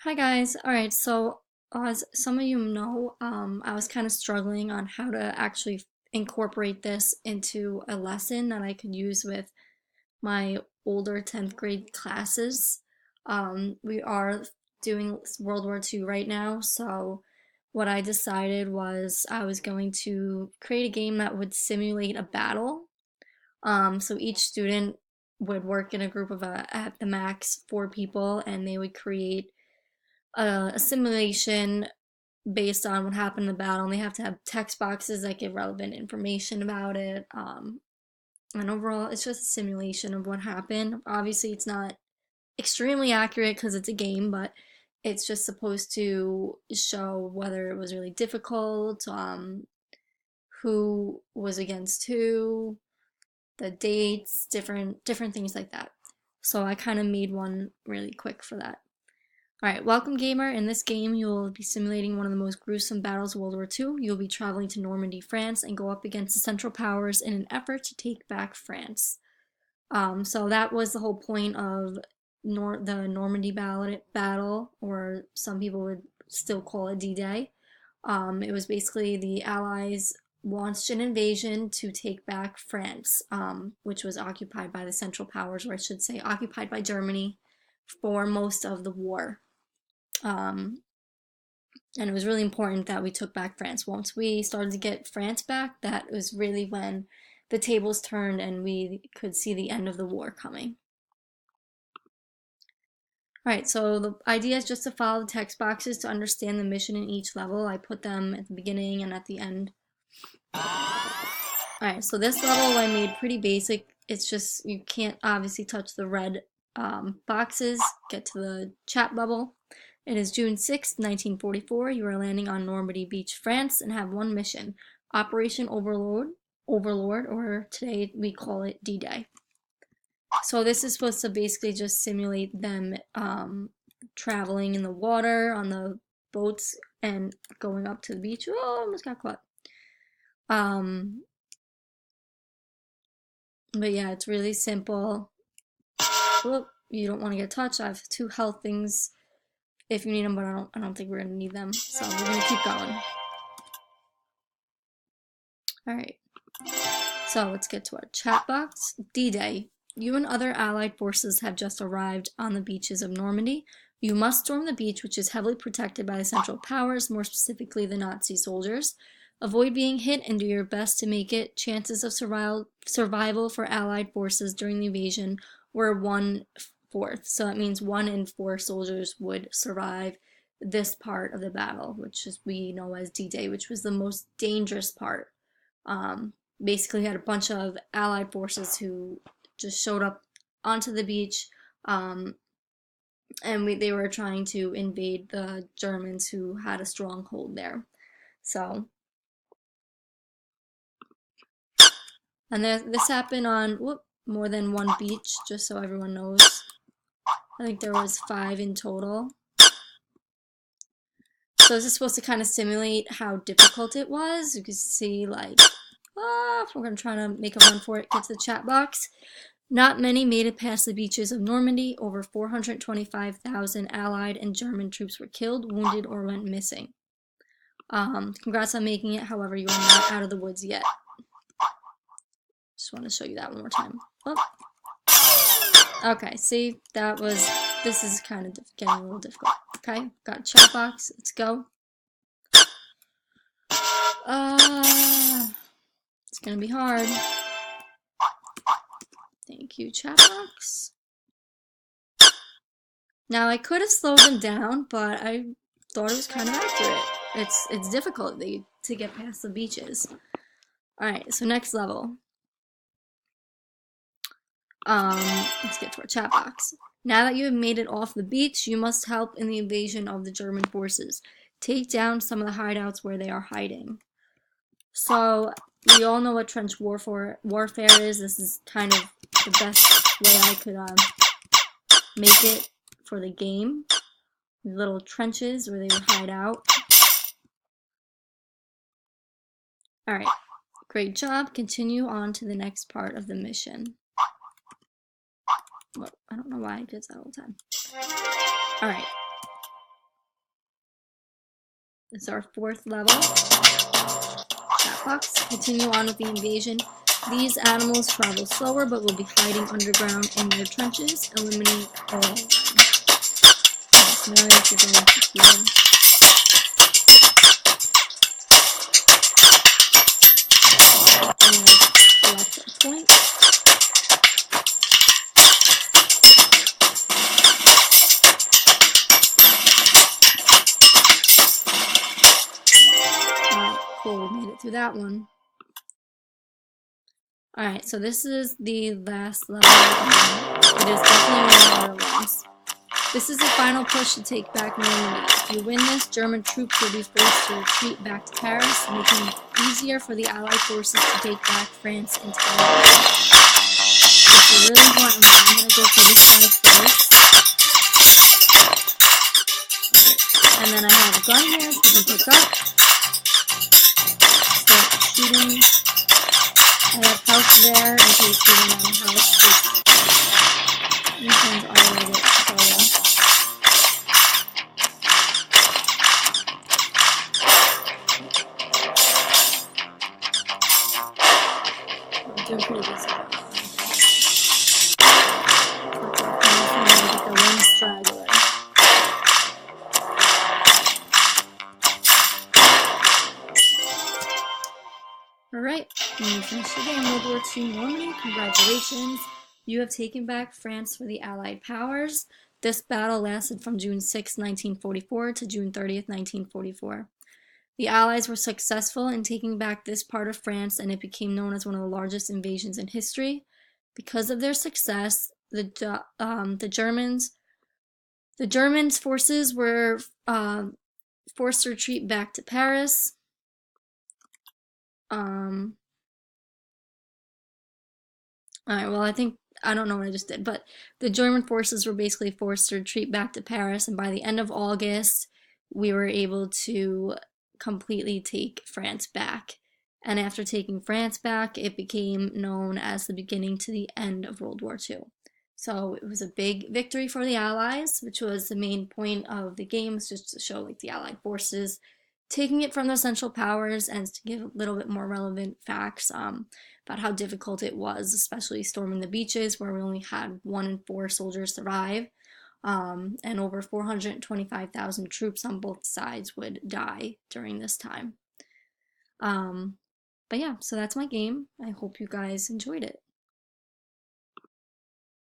Hi guys. All right, so as some of you know, I was kind of struggling on how to actually incorporate this into a lesson that I could use with my older 10th grade classes. We are doing World War II right now, so what I decided was I was going to create a game that would simulate a battle. So each student would work in a group of at the max 4 people, and they would create a simulation based on what happened in the battle, and they have to have text boxes that give relevant information about it. And overall, it's just a simulation of what happened. Obviously, it's not extremely accurate because it's a game, but it's just supposed to show whether it was really difficult, who was against who, the dates, different things like that. So I kind of made one really quick for that. Alright, welcome gamer. In this game, you will be simulating one of the most gruesome battles of World War II. You'll be traveling to Normandy, France, and go up against the Central Powers in an effort to take back France. So that was the whole point of the Normandy battle, or some people would still call it D-Day. It was basically the Allies launched an invasion to take back France, which was occupied by the Central Powers, or I should say occupied by Germany for most of the war. Um, and it was really important that we took back France. Once we started to get France back, that was really when the tables turned and we could see the end of the war coming. Alright, so the idea is just to follow the text boxes to understand the mission in each level. I put them at the beginning and at the end. Alright, so this level I made pretty basic. It's just, you can't obviously touch the red boxes. Get to the chat bubble. It is June 6, 1944. You are landing on Normandy Beach, France, and have one mission, Operation Overlord, or today we call it D-Day. So this is supposed to basically just simulate them traveling in the water on the boats and going up to the beach. Oh, almost got caught. But yeah, it's really simple. Whoop, you don't want to get touched. I have 2 health things if you need them, but I don't think we're gonna need them. So we're gonna keep going. Alright. So let's get to our chat box. D-Day. You and other Allied forces have just arrived on the beaches of Normandy. You must storm the beach, which is heavily protected by the Central Powers, more specifically the Nazi soldiers. Avoid being hit and do your best to make it. Chances of survival for Allied forces during the invasion were 1/4. So that means 1 in 4 soldiers would survive this part of the battle, which is we know as D-Day, which was the most dangerous part. Basically had a bunch of Allied forces who just showed up onto the beach, and they were trying to invade the Germans who had a stronghold there. So, and this happened on more than one beach, just so everyone knows. I think there was 5 in total. So this is supposed to kind of simulate how difficult it was. You can see, like, we're going to try to make a run for it, get to the chat box. Not many made it past the beaches of Normandy. Over 425,000 Allied and German troops were killed, wounded, or went missing. Congrats on making it, however, you are not out of the woods yet. Just want to show you that one more time. Oh. Okay, see, this is kind of getting a little difficult. Okay, got a chat box, let's go. It's gonna be hard. Thank you, chat box. Now I could have slowed them down, but I thought it was kind of accurate. It's difficult to get past the beaches. Alright, so next level. Let's get to our chat box. Now that you have made it off the beach, you must help in the invasion of the German forces. Take down some of the hideouts where they are hiding. So, we all know what trench warfare is. This is kind of the best way I could make it for the game. These little trenches where they would hide out. Alright, great job. Continue on to the next part of the mission. Well, I don't know why it gets that all the time. Alright. This is our 4th level. Chat box. Continue on with the invasion. These animals travel slower but will be hiding underground in their trenches. Eliminate all of them. This noise is going to hear. And select a point. Alright, cool, we made it through that one. Alright, so this is the last level. It is definitely one of our ones. This is the final push to take back Normandy. If you win this, German troops will be forced to retreat back to Paris, making it easier for the Allied forces to take back France entirely. If you really want me, I'm going to go through this side first. And then I have a gun here that you can pick up. Start shooting. I have health there in case you run out of health. These ones are a little bit slower. I'm doing pretty good so far. Get the one straggler. Alright, when you finish the game, World War II Normandy, congratulations. You have taken back France for the Allied powers. This battle lasted from June 6, 1944 to June 30th, 1944. The Allies were successful in taking back this part of France, and it became known as one of the largest invasions in history. Because of their success, the Germans' forces were forced to retreat back to Paris. Alright, well, I don't know what I just did, but the German forces were basically forced to retreat back to Paris, and by the end of August, we were able to completely take France back. And after taking France back, it became known as the beginning to the end of World War II. So it was a big victory for the Allies, which was the main point of the games, just to show like the Allied forces taking it from the Central Powers and to give a little bit more relevant facts about how difficult it was, especially storming the beaches where we only had 1 in 4 soldiers survive, and over 425,000 troops on both sides would die during this time. But yeah, so that's my game. I hope you guys enjoyed it.